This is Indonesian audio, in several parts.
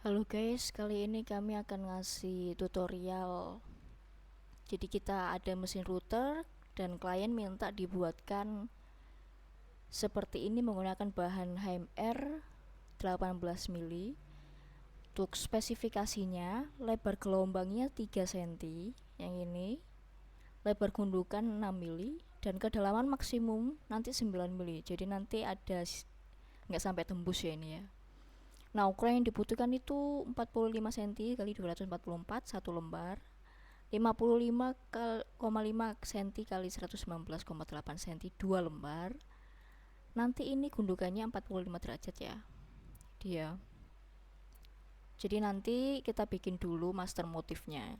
Halo guys, kali ini kami akan ngasih tutorial. Jadi kita ada mesin router dan klien minta dibuatkan seperti ini menggunakan bahan HMR 18 mili. Untuk spesifikasinya, lebar gelombangnya 3 cm yang ini, lebar gundukan 6 mili, dan kedalaman maksimum nanti 9 mili. Jadi nanti ada nggak sampai tembus ya ini ya. Nah, ukuran yang dibutuhkan itu 45 cm kali 244 satu lembar, 55,5 cm kali 119,8 cm dua lembar. Nanti ini gundukannya 45 derajat ya. Dia. Jadi nanti kita bikin dulu master motifnya.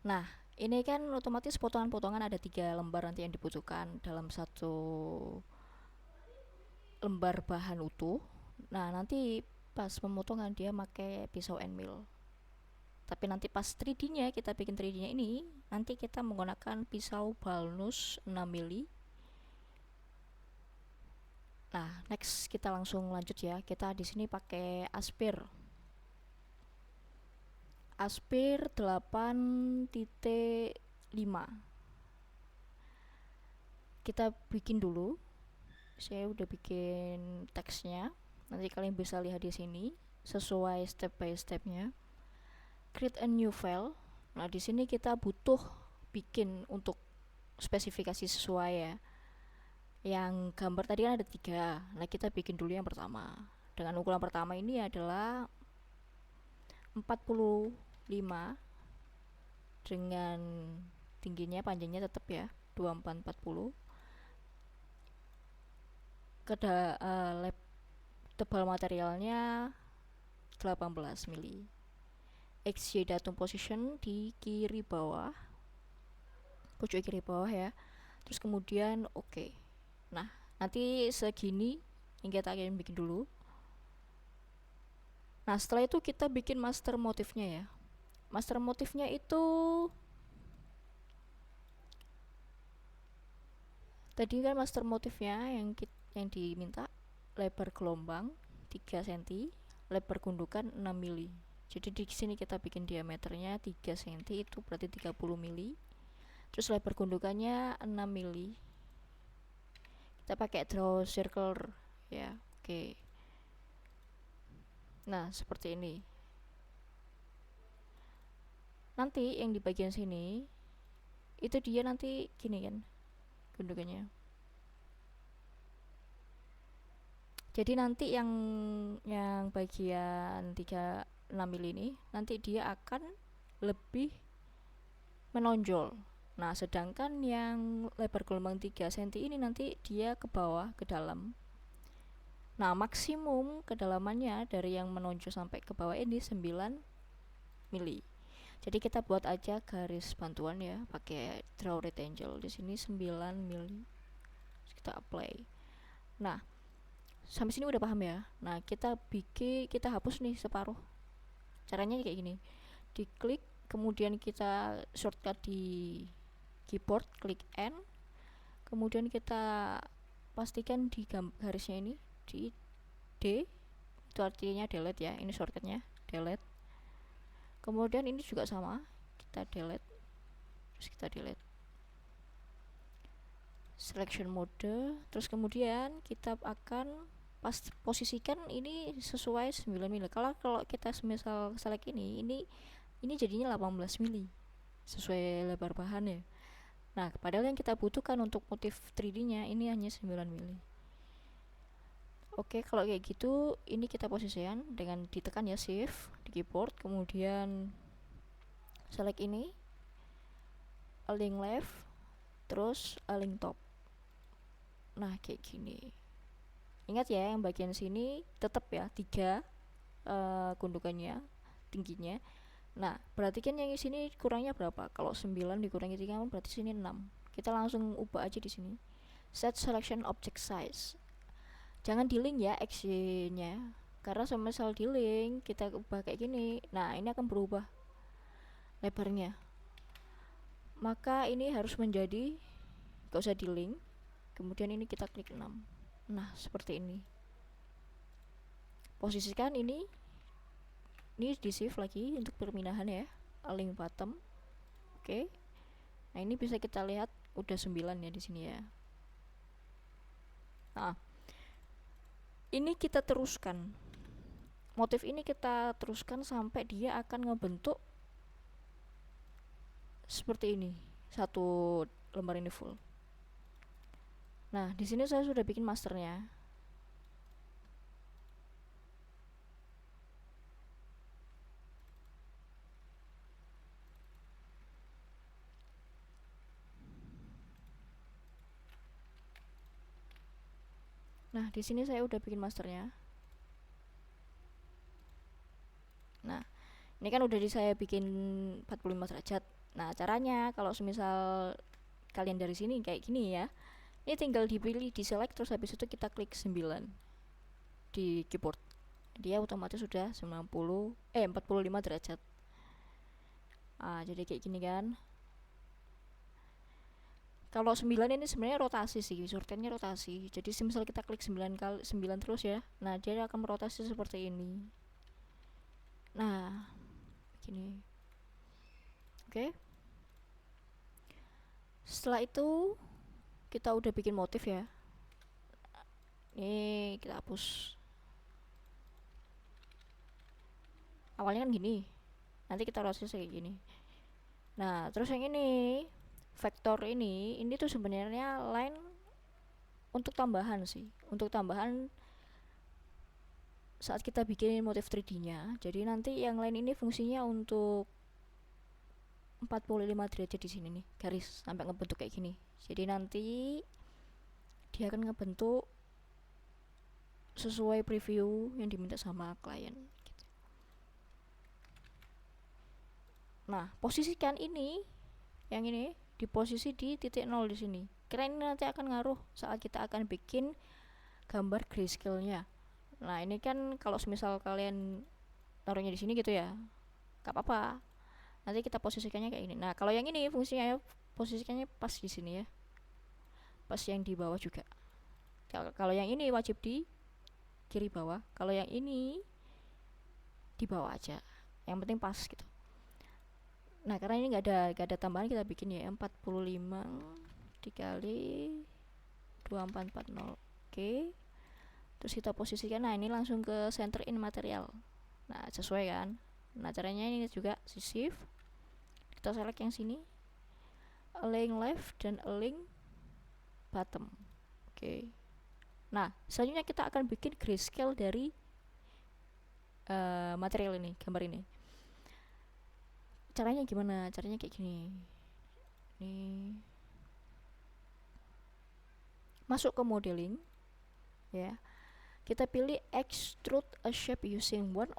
Nah, ini kan otomatis potongan-potongan ada 3 lembar nanti yang dibutuhkan dalam satu lembar bahan utuh. Nah, nanti pas pemotongan dia pakai pisau end mill. Tapi nanti pas 3D nya kita bikin 3D nya ini, nanti kita menggunakan pisau balnus 6 mili. Nah, next kita langsung lanjut ya. Kita di sini pakai aspir 8.5. Kita bikin dulu. Saya udah bikin teksnya. Nanti kalian bisa lihat di sini sesuai step by stepnya. Create a new file. Nah, di sini kita butuh bikin untuk spesifikasi sesuai ya. Yang gambar tadi kan ada 3. Nah, kita bikin dulu yang pertama. Dengan ukuran pertama ini adalah 45 dengan tingginya, panjangnya tetap ya 2440. Tebal materialnya 18 mili. XY datum position di kiri bawah, pojok kiri bawah ya. Terus kemudian oke. Nah, nanti segini yang kita akan bikin dulu. Nah, setelah itu kita bikin master motifnya ya. Master motifnya itu tadi kan master motifnya yang diminta lebar gelombang 3 cm, lebar gundukan 6 mili. Jadi di sini kita bikin diameternya 3 cm, itu berarti 30 mili. Terus lebar gundukannya 6 mili. Kita pakai draw circle ya. Oke. Nah, seperti ini. Nanti yang di bagian sini itu dia nanti gini kan gundukannya. Jadi nanti yang bagian 36 mili ini nanti dia akan lebih menonjol. Nah, sedangkan yang lebar gelombang 3 cm ini nanti dia ke bawah, ke dalam. Nah, maksimum kedalamannya dari yang menonjol sampai ke bawah ini 9 mili. Jadi kita buat aja garis bantuan ya, pakai draw rectangle. Di sini 9 mili. Kita apply. Nah, sampai sini udah paham ya. Nah, kita hapus nih separuh. Caranya kayak gini. Diklik, kemudian kita shortcut di keyboard, klik N. Kemudian kita pastikan di garisnya ini di D, itu artinya delete ya. Ini shortcutnya, delete. Kemudian ini juga sama, kita delete. Terus kita delete. Selection mode. Terus kemudian kita akan posisikan ini sesuai 9 mili. Kalau kita semisal select ini jadinya 18 mili sesuai lebar bahan ya. Nah, padahal yang kita butuhkan untuk motif 3D nya ini hanya 9 mili. Oke, kalau kayak gitu ini kita posisikan dengan ditekan ya shift di keyboard, kemudian select ini, align left, terus align top. Nah, kayak gini. Ingat ya, yang bagian sini tetap ya 3 gundukannya, tingginya. Nah, berarti kan yang di sini kurangnya berapa? Kalau 9 dikurangi 3 berarti sini 6. Kita langsung ubah aja di sini. Set selection object size. Jangan di link ya XY-nya. Karena semisal di link kita ubah kayak gini, nah ini akan berubah lebarnya. Maka ini harus menjadi gak usah di link. Kemudian ini kita klik 6. Nah, seperti ini. Posisikan ini Ini di save lagi untuk perpindahan ya, link bottom. Oke. Nah, ini bisa kita lihat udah 9 ya di sini ya. Nah, ini kita teruskan. Motif ini kita teruskan sampai dia akan ngebentuk seperti ini. Satu lembar ini full. Nah, di sini saya sudah bikin masternya. Nah, di sini saya udah bikin masternya. Nah, ini kan udah saya bikin 45 derajat. Nah, caranya kalau semisal kalian dari sini kayak gini ya, ini tinggal dipilih, di select, terus habis itu kita klik 9 di keyboard. Dia otomatis sudah 45 derajat. Jadi kayak gini kan. Kalau 9 ini sebenarnya rotasi sih, shortcutnya rotasi. Jadi misal kita klik 9 kali 9 terus ya. Nah, dia akan merotasi seperti ini. Nah, gini. Oke. Setelah itu kita udah bikin motif ya. Ini kita hapus. Awalnya kan gini. Nanti kita rotasi kayak gini. Nah, terus yang ini vektor ini tuh sebenarnya line untuk tambahan sih, untuk tambahan saat kita bikin motif 3D-nya. Jadi nanti yang line ini fungsinya untuk 45 derajat di sini nih, garis sampai ngebentuk kayak gini. Jadi nanti dia akan ngebentuk sesuai preview yang diminta sama klien gitu. Nah, posisikan ini yang ini di posisi di titik 0 di sini. Karena ini nanti akan ngaruh saat kita akan bikin gambar grayscale-nya. Nah, ini kan kalau misal kalian taruhnya di sini gitu ya, gak apa-apa. Nanti kita posisikannya kayak ini. Nah, kalau yang ini fungsinya posisikannya pas di sini ya. Pas yang di bawah juga. Kalau yang ini wajib di kiri bawah. Kalau yang ini di bawah aja. Yang penting pas gitu. Nah, karena ini nggak ada tambahan, kita bikin ya 45 dikali 2440. Oke. Terus kita posisikan. Nah, ini langsung ke center in material. Nah, sesuai kan. Nah, caranya ini juga shift, kita select yang sini, align left dan align bottom. Oke. Nah, selanjutnya kita akan bikin grayscale dari material ini, gambar ini. Caranya gimana? Caranya kayak gini. Ini masuk ke modeling ya. Kita pilih extrude a shape using one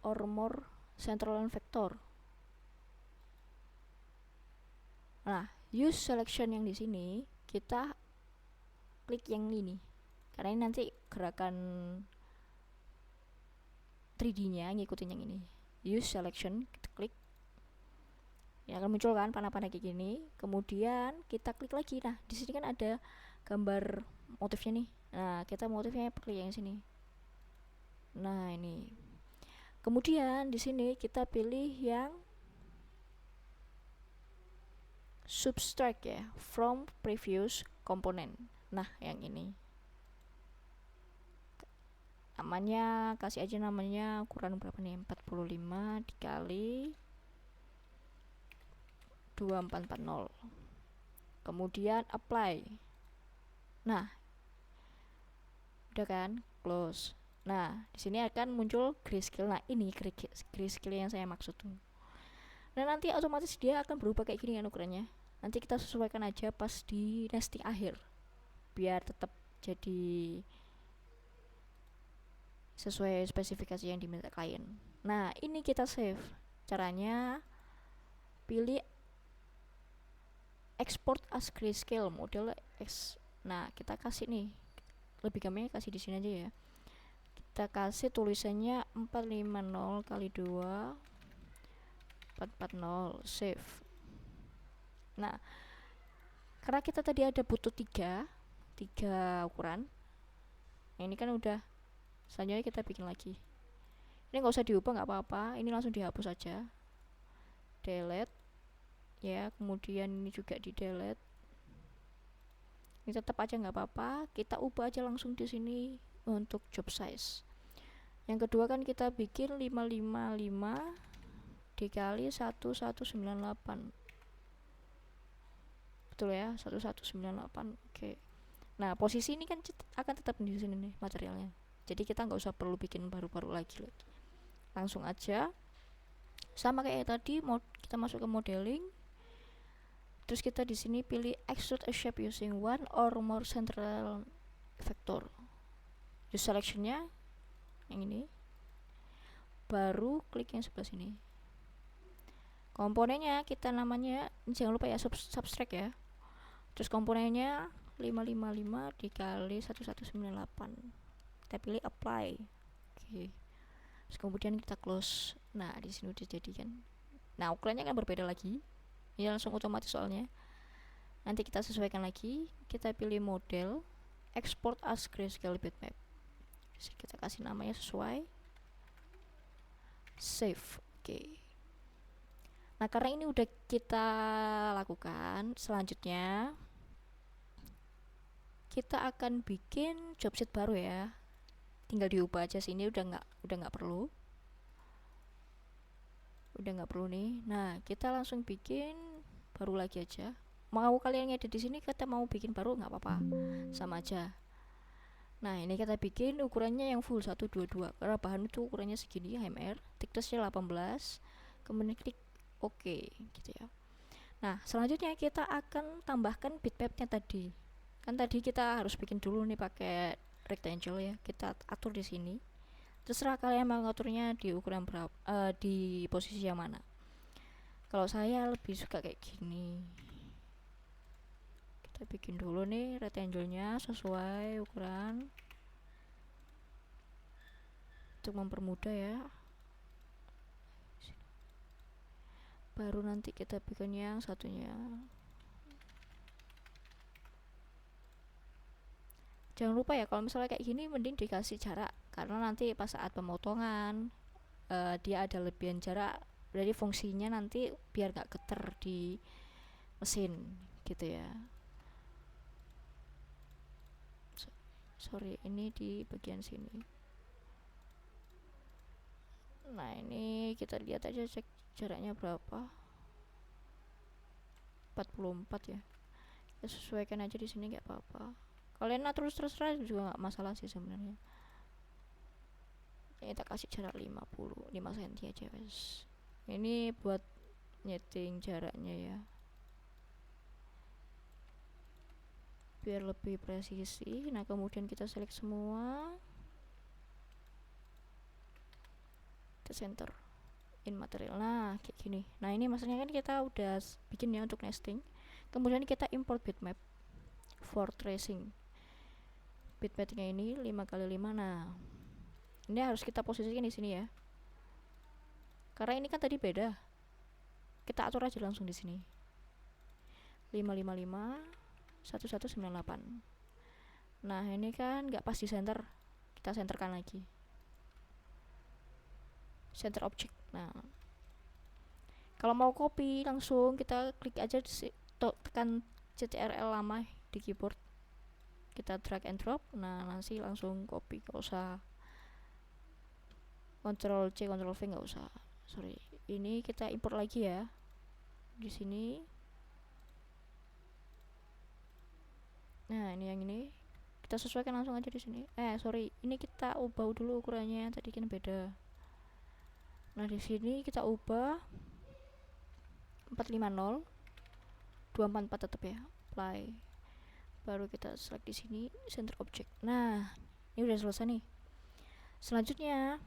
or more central line vector. Nah, use selection yang di sini kita klik yang ini. Karena ini nanti gerakan 3D-nya ngikutin yang ini. Use selection, kita klik. Ya akan muncul kan panah-panah kayak gini. Kemudian kita klik lagi. Nah, di sini kan ada gambar motifnya nih. Nah, kita motifnya klik yang sini. Nah, ini. Kemudian di sini kita pilih yang subtract ya, from previous component. Nah, yang ini. Namanya kasih aja namanya ukuran berapa nih? 45 dikali 2440. Kemudian apply. Nah, udah kan? Close. Nah, di sini akan muncul grayscale. Nah, ini grayscale yang saya maksud tuh. Nah, nanti otomatis dia akan berubah kayak gini kan ukurannya. Nanti kita sesuaikan aja pas di nesting akhir, biar tetap jadi sesuai spesifikasi yang diminta klien. Nah, ini kita save. Caranya pilih export as grayscale model X. Nah, kita kasih nih, lebih gampangnya kasih di sini aja ya. Kita kasih tulisannya 450 kali 2 440 save. Nah, karena kita tadi ada butuh 3 ukuran. Nah, ini kan udah, selanjutnya kita bikin lagi. Ini nggak usah diubah, nggak apa-apa, ini langsung dihapus saja, delete ya. Kemudian ini juga di delete, ini tetap aja nggak apa-apa, kita ubah aja langsung di sini untuk job size. Yang kedua kan kita bikin 555 dikali 1198, betul ya, 1198. Oke. Nah posisi ini kan akan tetap di sini nih materialnya, jadi kita nggak usah perlu bikin baru-baru lagi, langsung aja sama kayak tadi. Kita masuk ke modeling, terus kita di sini pilih extrude a shape using one or more central vector. Di selectionnya yang ini, baru klik yang sebelah sini. Komponennya kita namanya, jangan lupa ya, subtract ya. Terus komponennya 555 dikali 1198, kita pilih apply. Oke. Terus kemudian kita close. Nah di sini udah jadi kan. Nah ukurannya kan berbeda lagi, ini langsung otomatis soalnya. Nanti kita sesuaikan lagi, kita pilih model, export as grayscale bitmap, kita kasih namanya sesuai, save. Oke. Nah karena ini udah kita lakukan, selanjutnya kita akan bikin job sheet baru ya. Tinggal diubah aja sini, udah nggak perlu, nih. Nah kita langsung bikin baru lagi aja. Mau kalian ngedit di sini, kita mau bikin baru nggak apa-apa, sama aja. Nah ini kita bikin ukurannya yang full 122, karena bahan itu ukurannya segini, HMR, thicknessnya 18, kemudian klik OK gitu ya. Nah selanjutnya kita akan tambahkan bitmapnya tadi. Kan tadi kita harus bikin dulu nih pakai rectangle ya, kita atur di sini. Terserah kalian mau ngaturnya di ukuran berapa, di posisi yang mana. Kalau saya lebih suka kayak gini. Kita bikin dulu nih rectangle-nya sesuai ukuran untuk mempermudah ya. Baru nanti kita bikin yang satunya. Jangan lupa ya, kalau misalnya kayak gini mending dikasih jarak, karena nanti pas saat pemotongan dia ada lebihan jarak, jadi fungsinya nanti biar gak geter di mesin gitu ya. Sorry, ini di bagian sini. Nah ini kita lihat aja, cek jaraknya berapa, 44 ya. Kita sesuaikan aja di sini, nggak apa-apa. Kalian atur terserah juga nggak masalah sih sebenarnya. Kita kasih jarak 5 cm aja guys. Ini buat nyeting jaraknya ya, biar lebih presisi. Nah kemudian kita select semua, kita center in material. Nah kayak gini. Nah ini maksudnya kan kita udah bikin ya untuk nesting. Kemudian kita import bitmap for tracing. Bitmapnya ini 5x5. Nah ini harus kita posisikan di sini ya, karena ini kan tadi beda. Kita atur aja langsung di sini, 555 1198. Nah ini kan nggak pas di center, kita centerkan lagi, center object. Nah kalau mau copy langsung kita klik aja, tekan CTRL lama di keyboard, kita drag and drop. Nah nanti langsung copy, gak usah Ctrl C Ctrl V, nggak usah. Sorry, ini kita import lagi ya di sini. Nah ini yang ini kita sesuaikan langsung aja di sini. Sorry, ini kita ubah dulu ukurannya, tadi kan beda. Nah di sini kita ubah 450 244 tetap ya, apply. Baru kita select di sini center object. Nah ini udah selesai nih. Selanjutnya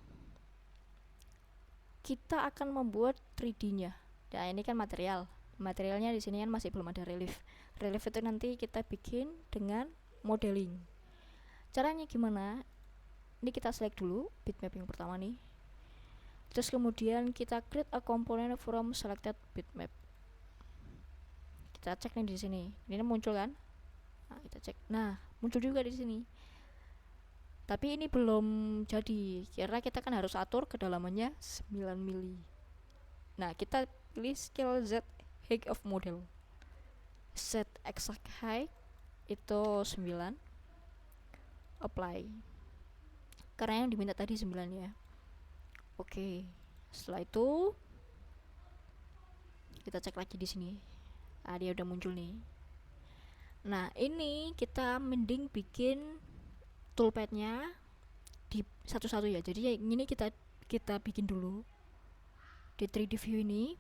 kita akan membuat 3D-nya. Nah ini kan materialnya di sini kan masih belum ada relief. Relief itu nanti kita bikin dengan modeling. Caranya gimana? Ini kita select dulu bitmap yang pertama nih. Terus kemudian kita create a component from selected bitmap. Kita cek nih di sini. Ini muncul kan? Nah, kita cek. Nah, muncul juga di sini. Tapi ini belum jadi karena kita kan harus atur kedalamannya 9 mili. Nah, kita pilih scale Z height of model. Set exact height itu 9. Apply. Karena yang diminta tadi 9 ya. Oke. Setelah itu kita cek lagi di sini. Dia udah muncul nih. Nah, ini kita mending bikin toolpadnya di satu-satu ya. Jadi ini kita bikin dulu di 3D view ini.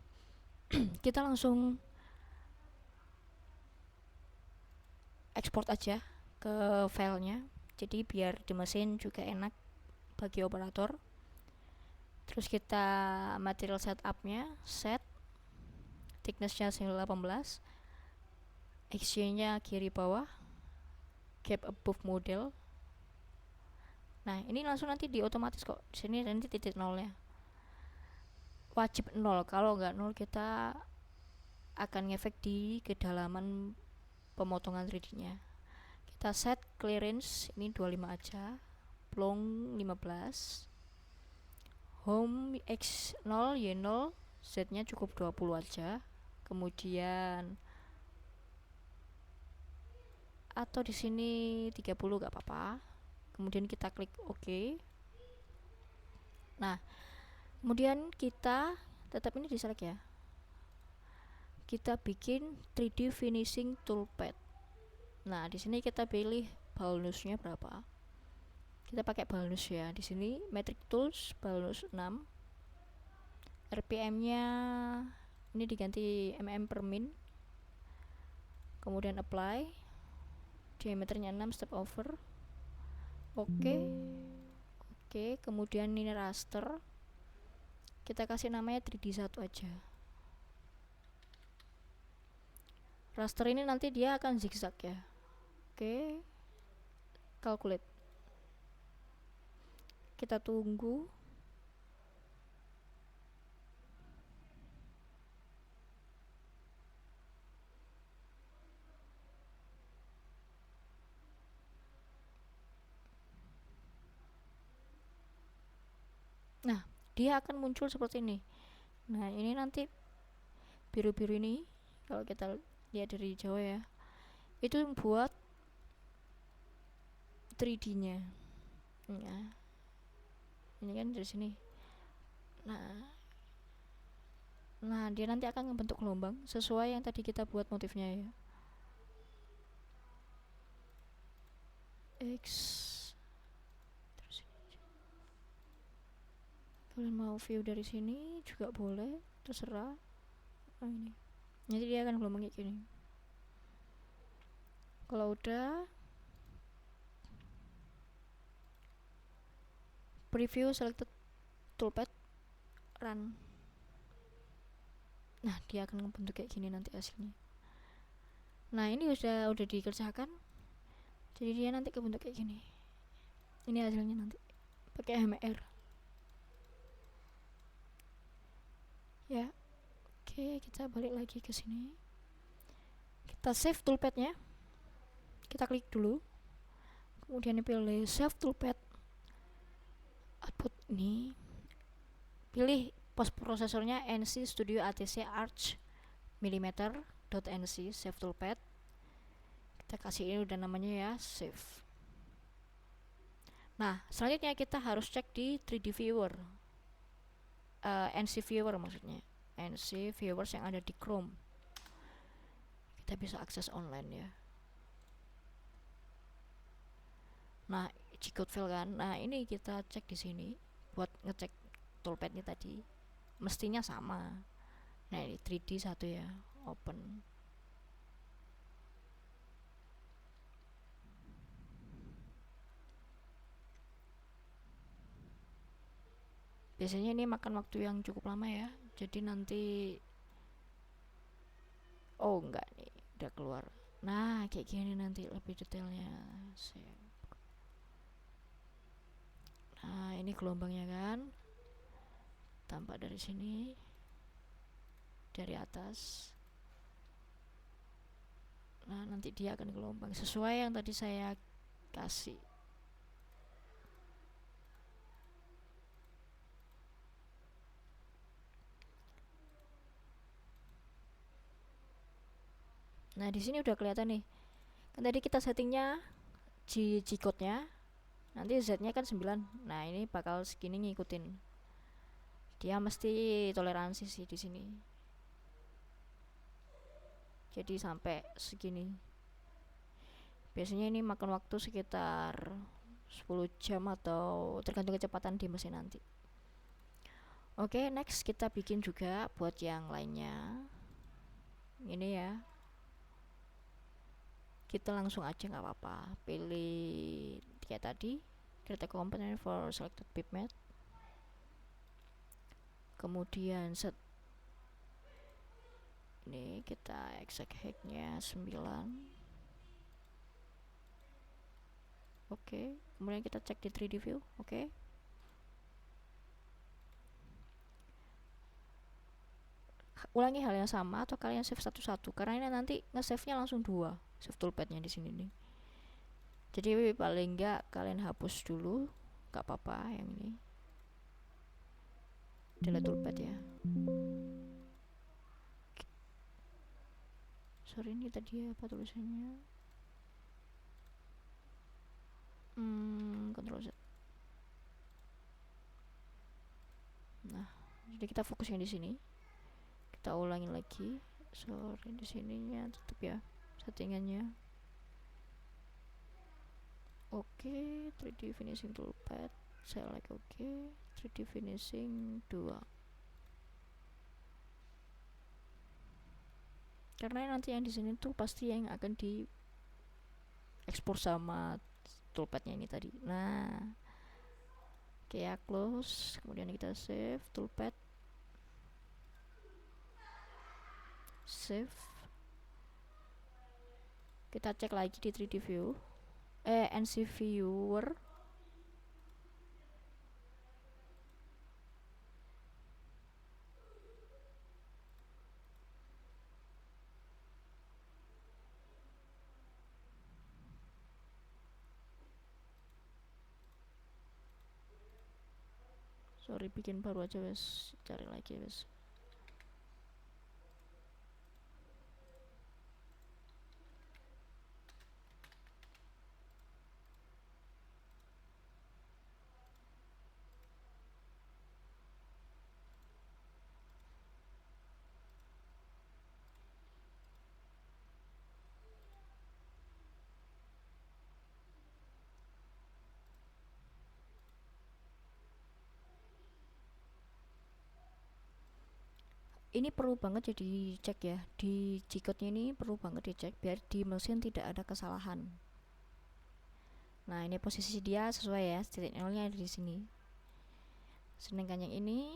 Kita langsung export aja ke filenya, jadi biar di mesin juga enak bagi operator. Terus kita material setupnya, set thicknessnya 18, XY-nya kiri bawah, gap above model. Nah, ini langsung nanti di otomatis kok. Di sini nanti titik nolnya. Wajib 0. Kalau nggak 0 kita akan ngefek di kedalaman pemotongan 3D-nya. Kita set clearance ini 25 aja, plong 15, home X0 Y0 Z-nya cukup 20 aja. Kemudian atau di sini 30 gak apa-apa. Kemudian kita klik OK. Nah, kemudian kita tetap ini diselect ya. Kita bikin 3D finishing toolpad. Nah, di sini kita pilih balnusnya berapa. Kita pakai balnus ya. Di sini metric tools balnus 6. RPM-nya ini diganti mm per min. Kemudian apply. Diameternya 6, step over. Oke. Oke, kemudian ini raster. Kita kasih namanya 3D1 aja. Raster ini nanti dia akan zigzag ya. Oke, calculate. Kita tunggu. Nah, dia akan muncul seperti ini. Nah, ini nanti biru-biru ini kalau kita lihat dari jauh ya, itu buat 3D-nya. Ya. Ini kan dari sini. Nah, dia nanti akan membentuk gelombang sesuai yang tadi kita buat motifnya ya. X. Terus ini. Kalian mau view dari sini juga boleh, terserah. Ini. Jadi dia akan gelombang kayak gini. Kalau udah preview selected toolpad, run. Nah, dia akan membentuk kayak gini nanti hasilnya. Nah, ini udah dikerjakan. Jadi dia nanti kebentuk kayak gini. Ini hasilnya nanti pakai HMR. Ya. Oke, kita balik lagi ke sini. Kita save toolpadnya. Kita klik dulu. Kemudian pilih save toolpad. Output ini. Pilih post prosesornya NC Studio ATC Arch mm.nc save toolpad. Kita kasih ini udah namanya ya, save. Nah, selanjutnya kita harus cek di 3D viewer, NC viewer maksudnya, NC viewers yang ada di Chrome. Kita bisa akses online ya. Nah, G-code file kan. Nah, ini kita cek di sini buat ngecek toolpadnya tadi. Mestinya sama. Nah, ini 3D 1 ya, open. Biasanya ini makan waktu yang cukup lama ya. Jadi nanti enggak nih, udah keluar. Nah, kayak gini nanti lebih detailnya. Nah, ini gelombangnya kan. Tampak dari sini. Dari atas. Nah, nanti dia akan gelombang sesuai yang tadi saya kasih. Nah di sini udah kelihatan nih, kan tadi kita settingnya G code-nya, nanti Z-nya kan 9. Nah ini bakal segini ngikutin, dia mesti toleransi sih di sini, jadi sampai segini. Biasanya ini makan waktu sekitar 10 jam atau tergantung kecepatan di mesin nanti. Oke, next kita bikin juga buat yang lainnya. Ini ya, kita langsung aja nggak apa-apa, pilih kayak tadi, create a component for selected pip method, kemudian set ini kita exact height-nya 9. Oke, kemudian kita cek di 3D view. Oke, ulangi hal yang sama atau kalian save satu-satu, karena ini nanti nge-save-nya langsung 2 save toolpad-nya di sini nih. Jadi paling enggak kalian hapus dulu, nggak apa-apa yang ini, delete toolpad ya. Sorry, ini tadi apa tulisannya? Ctrl Z. Nah, jadi kita fokusnya di sini. Kita ulangi lagi. Sorry, di sininya tetap ya settingannya. Oke, 3D finishing toolpad, select oke, 3D finishing 2. Karena nanti yang di sini tuh pasti yang akan di ekspor sama toolpadnya ini tadi. Nah, kayak close, kemudian kita save toolpad, save. Kita cek lagi di 3D view, NC viewer. Sorry, bikin baru aja wes, cari lagi wes. Ini perlu banget jadi cek ya, di G-code ini perlu banget dicek biar di mesin tidak ada kesalahan. Nah ini posisi dia sesuai ya, titik nolnya ada di sini. Sedangkan yang ini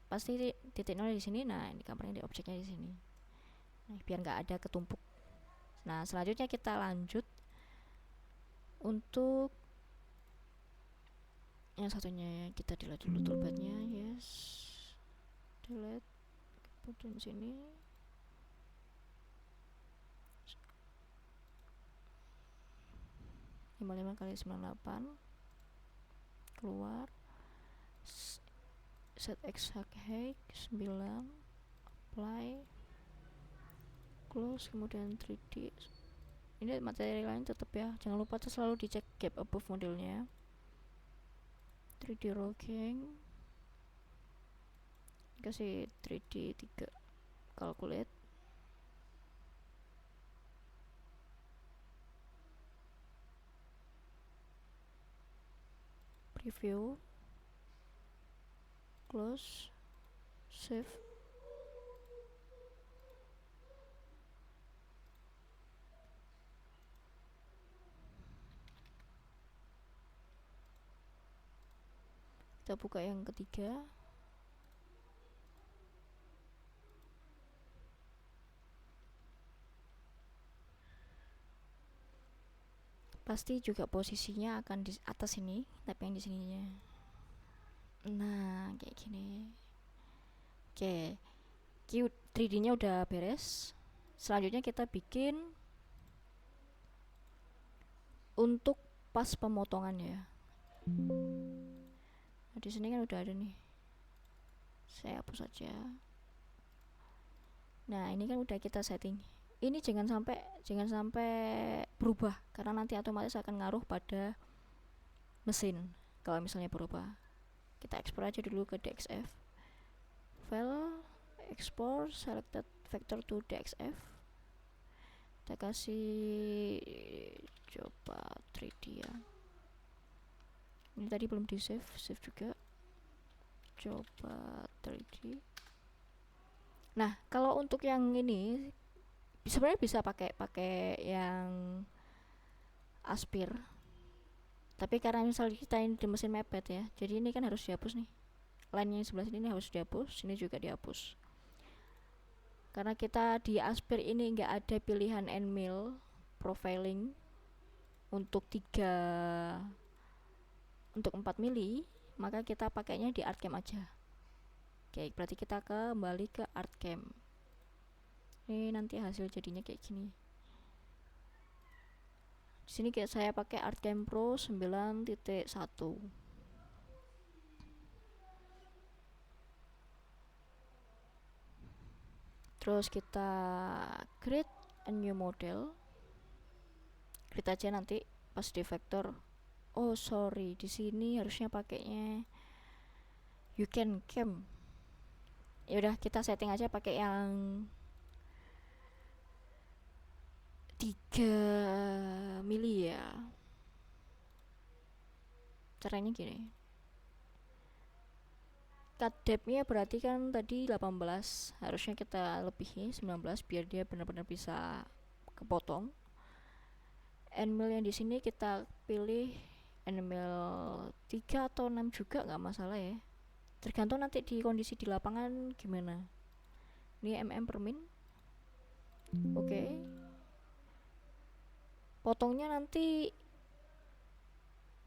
pasti titik nol di sini. Nah ini gambarnya di objeknya di sini. Nah, biar nggak ada ketumpuk. Nah selanjutnya kita lanjut untuk yang satunya, kita delete dulu toolpadnya, yes, delete, kemudian sini lima kali 98, keluar, set exact height 9, apply, close, kemudian 3D. Ini materi lain tetap ya, jangan lupa tuh selalu dicek gap above modelnya. 3D rocking, kasih 3D 3, calculate, preview, close, save. Kita buka yang ketiga. Pasti juga posisinya akan di atas ini, tapi yang di sininya. Nah, kayak gini. Oke. 3D-nya udah beres. Selanjutnya kita bikin untuk pas pemotongan ya. Nah, di sini kan udah ada nih. Saya hapus saja. Nah, ini kan udah kita setting. ini jangan sampai berubah, karena nanti otomatis akan ngaruh pada mesin kalau misalnya berubah. Kita ekspor aja dulu ke DXF, file export selected vector to DXF, kita kasih coba 3D ya. Ini tadi belum di save juga, coba 3D. Nah kalau untuk yang ini sebenarnya bisa pakai yang Aspir, tapi karena misal kita ini di mesin mepet ya, jadi ini kan harus dihapus nih, line yang sebelah sini harus dihapus, sini juga dihapus, karena kita di Aspir ini nggak ada pilihan Nmil profiling untuk 4 mili, maka kita pakainya di ArtCam aja. Oke, berarti kita kembali ke ArtCam. Ini nanti hasil jadinya kayak gini. Di sini kayak saya pakai ArtCam Pro 9.1. Terus kita create a new model. Create aja nanti pas di vektor. Oh sorry, di sini harusnya pakainya you can cam. Ya udah, kita setting aja pakai yang 3 mili ya. Caranya gini, cut depth-nya berarti kan tadi 18, harusnya kita lebihi 19 biar dia benar-benar bisa kepotong. Nmil yang di sini kita pilih Nmil 3 atau 6 juga nggak masalah ya, tergantung nanti di kondisi di lapangan gimana. Ini mm per min. Oke. Potongnya nanti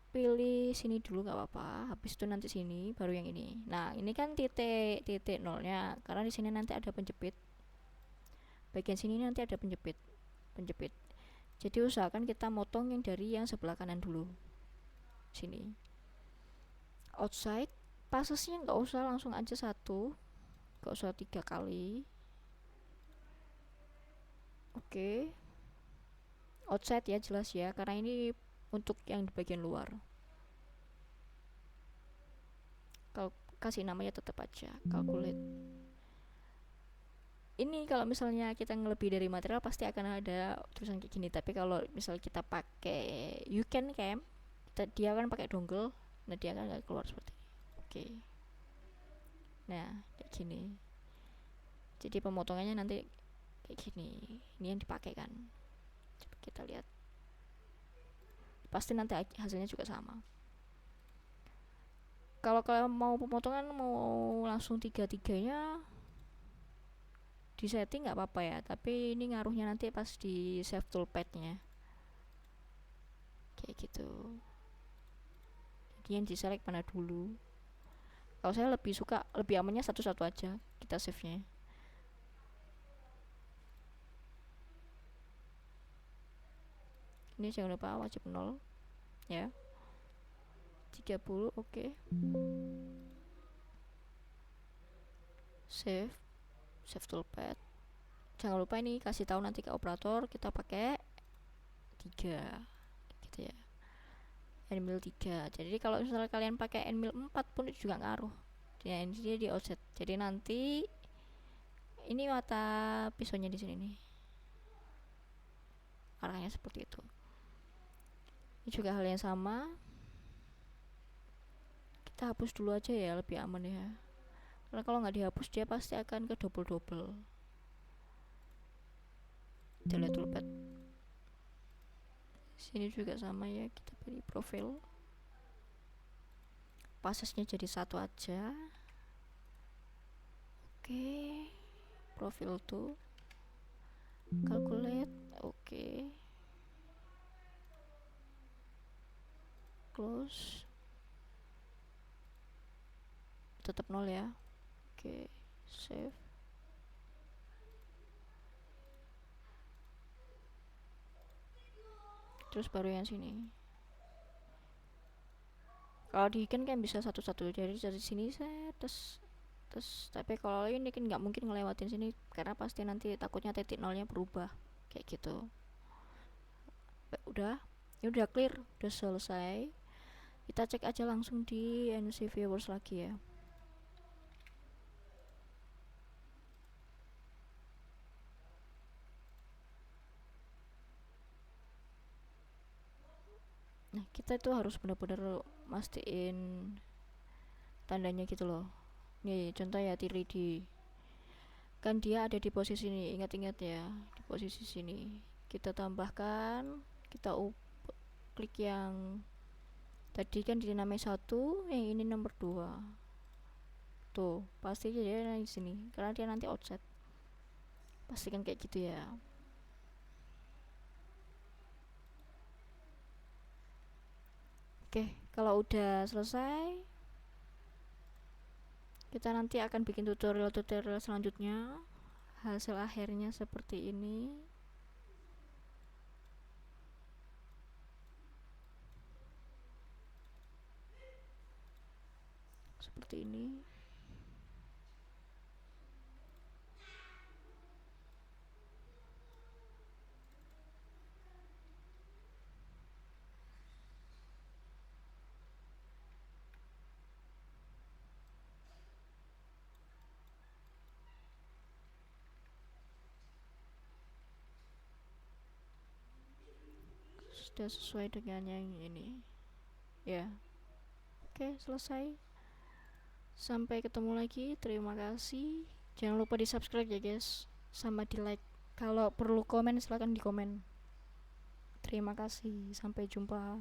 pilih sini dulu nggak apa-apa, habis itu nanti sini baru yang ini. Nah ini kan titik nolnya, karena di sini nanti ada penjepit, bagian sini nanti ada penjepit. Jadi usahakan kita motong yang dari yang sebelah kanan dulu, sini. Outside passesnya nggak usah, langsung aja 1, nggak usah 3 kali. Oke. Outside ya, jelas ya, karena ini untuk yang di bagian luar. Kalau kasih namanya tetap aja calculate. Ini kalau misalnya kita ngelebih dari material pasti akan ada tulisan kayak gini, tapi kalau misalnya kita pakai you can cam, dia akan pakai dongle, nah dia akan nggak keluar seperti ini. Oke. Nah kayak gini, jadi pemotongannya nanti kayak gini. Ini yang dipakai kan, coba kita lihat, pasti nanti hasilnya juga sama. Kalau kalian mau pemotongan mau langsung 3-3-nya di setting nggak apa-apa ya, tapi ini ngaruhnya nanti pas di save toolpad-nya kayak gitu. Jadi yang di select mana dulu. Kalau saya lebih suka, lebih amannya satu-satu aja kita save-nya. Ini jangan lupa wajib 0 ya. 30 oke. Save toolpad. Jangan lupa ini kasih tahu nanti ke operator kita pakai 3 gitu ya, Nmil 3. Jadi kalau misalnya kalian pakai Nmil 4 pun itu juga ngaruh ya, ini dia di offset. Jadi nanti ini mata pisaunya di sini nih, arahnya seperti itu. Ini juga hal yang sama, kita hapus dulu aja ya, lebih aman ya, karena kalau nggak dihapus dia pasti akan ke double. Delete toolpad. Sini juga sama ya, kita pilih profil, passesnya jadi 1 aja. Oke, profil tuh calculate. Oke, close, tetap 0 ya. Oke, save. Terus baru yang sini. Kalau di ikan kan bisa satu-satu, jadi dari sini saya terus Terus tapi kalau ini kan nggak mungkin ngelewatin sini karena pasti nanti takutnya titik nolnya berubah kayak gitu. Udah, ini udah clear, udah selesai. Kita cek aja langsung di NC Viewers lagi ya. Nah, kita itu harus benar-benar mastiin tandanya gitu loh. Nih, contoh ya 3D. Kan dia ada di posisi ini, ingat-ingat ya, di posisi sini. Kita tambahkan, kita klik yang tadi kan dinamai 1, yang ini nomor 2. Tuh, pasti dia di sini karena dia nanti outset. Pastikan kayak gitu ya. Oke, kalau udah selesai, kita nanti akan bikin tutorial-tutorial selanjutnya. Hasil akhirnya seperti ini. Seperti ini. Sudah sesuai dengan yang ini. Ya. Oke, selesai. Sampai ketemu lagi. Terima kasih. Jangan lupa di subscribe ya guys, sama di like. Kalau perlu komen silahkan di komen. Terima kasih. Sampai jumpa.